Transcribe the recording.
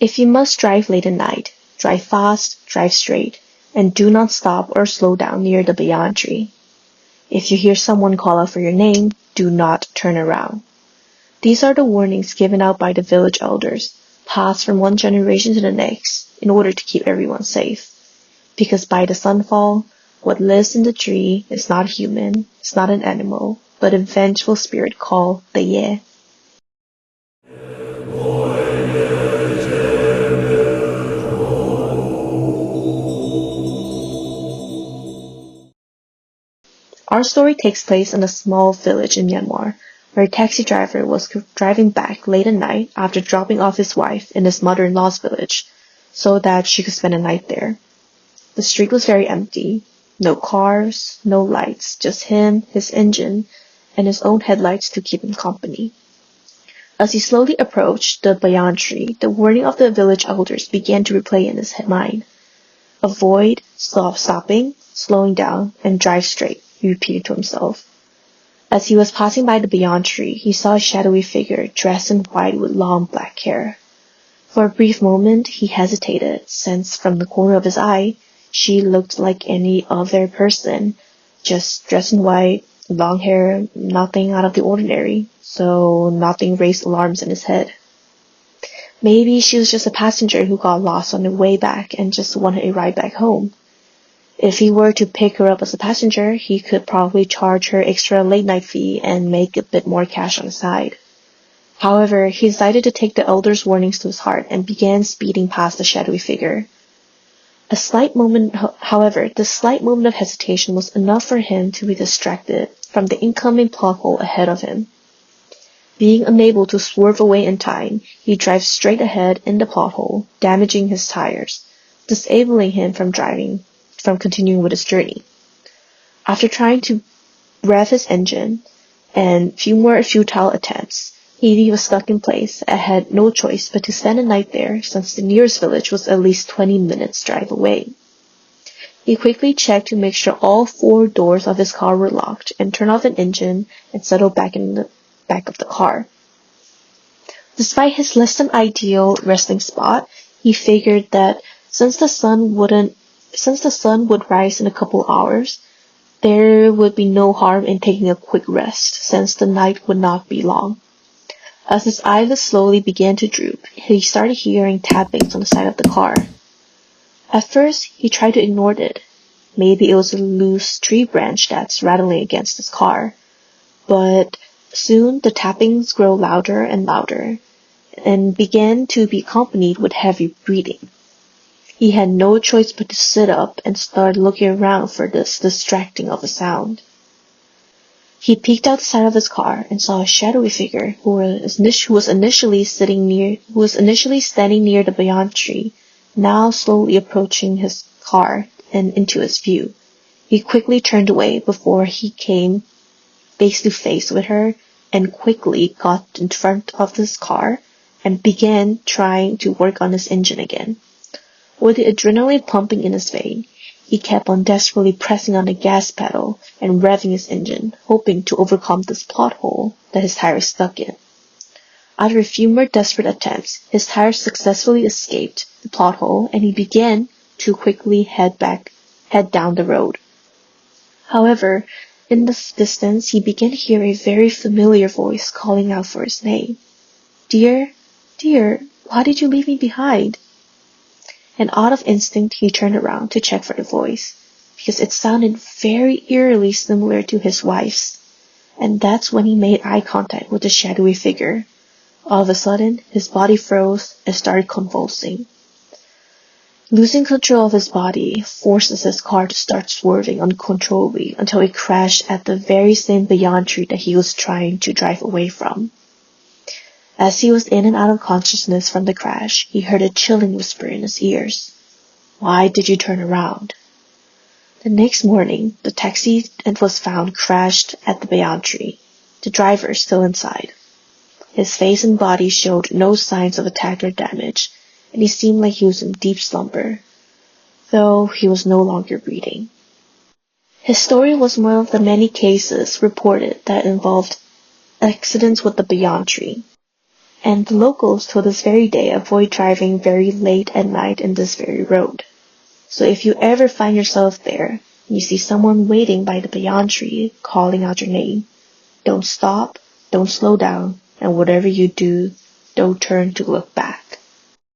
If you must drive late at night, drive fast, drive straight, and do not stop or slow down near the Bayan tree. If you hear someone call out for your name, do not turn around. These are the warnings given out by the village elders, passed from one generation to the next, in order to keep everyone safe. Because by the sunfall, what lives in the tree is not human, it's not an animal, but a vengeful spirit called Thaeye. Our story takes place in a small village in Myanmar, where a taxi driver was driving back late at night after dropping off his wife in his mother-in-law's village, so that she could spend a night there. The street was very empty. No cars, no lights, just him, his engine, and his own headlights to keep him company. As he slowly approached the Bayan tree, the warning of the village elders began to replay in his mind. Avoid, stopping, slowing down, and drive straight, he repeated to himself. As he was passing by the Bayan tree, he saw a shadowy figure dressed in white with long black hair. For a brief moment, he hesitated, since from the corner of his eye, she looked like any other person, just dressed in white, long hair, nothing out of the ordinary, so nothing raised alarms in his head. Maybe she was just a passenger who got lost on the way back and just wanted a ride back home. If he were to pick her up as a passenger, he could probably charge her extra late-night fee and make a bit more cash on the side. However, he decided to take the elder's warnings to his heart and began speeding past the shadowy figure. However, the slight moment of hesitation was enough for him to be distracted from the incoming plot hole ahead of him. Being unable to swerve away in time, he drives straight ahead in the plot hole, damaging his tires, disabling him from continuing with his journey. After trying to rev his engine and few more futile attempts, he was stuck in place and had no choice but to spend a night there, since the nearest village was at least 20 minutes drive away. He quickly checked to make sure all 4 doors of his car were locked and turned off an engine and settled back in the back of the car. Despite his less than ideal resting spot, he figured that since the sun would rise in a couple hours, there would be no harm in taking a quick rest, since the night would not be long. As his eyelids slowly began to droop, he started hearing tappings on the side of the car. At first, he tried to ignore it. Maybe it was a loose tree branch that's rattling against his car. But soon the tappings grew louder and louder, and began to be accompanied with heavy breathing. He had no choice but to sit up and start looking around for this distracting of a sound. He peeked out the side of his car and saw a shadowy figure who was initially standing near the Bayan tree, now slowly approaching his car and into his view. He quickly turned away before he came face to face with her, and quickly got in front of his car and began trying to work on his engine again. With the adrenaline pumping in his vein, he kept on desperately pressing on the gas pedal and revving his engine, hoping to overcome this plot hole that his tires stuck in. After a few more desperate attempts, his tires successfully escaped the plot hole, and he began to quickly head down the road. However, in the distance, he began to hear a very familiar voice calling out for his name. "Dear, dear, why did you leave me behind?" And out of instinct, he turned around to check for the voice, because it sounded very eerily similar to his wife's. And that's when he made eye contact with the shadowy figure. All of a sudden, his body froze and started convulsing. Losing control of his body forces his car to start swerving uncontrollably until it crashed at the very same Bayan tree that he was trying to drive away from. As he was in and out of consciousness from the crash, he heard a chilling whisper in his ears. "Why did you turn around?" The next morning, the taxi was found crashed at the Bayan tree, the driver still inside. His face and body showed no signs of attack or damage, and he seemed like he was in deep slumber, though he was no longer breathing. His story was one of the many cases reported that involved accidents with the Bayan tree. And the locals till this very day avoid driving very late at night in this very road. So if you ever find yourself there, and you see someone waiting by the Bayan tree calling out your name, don't stop, don't slow down, and whatever you do, don't turn to look back.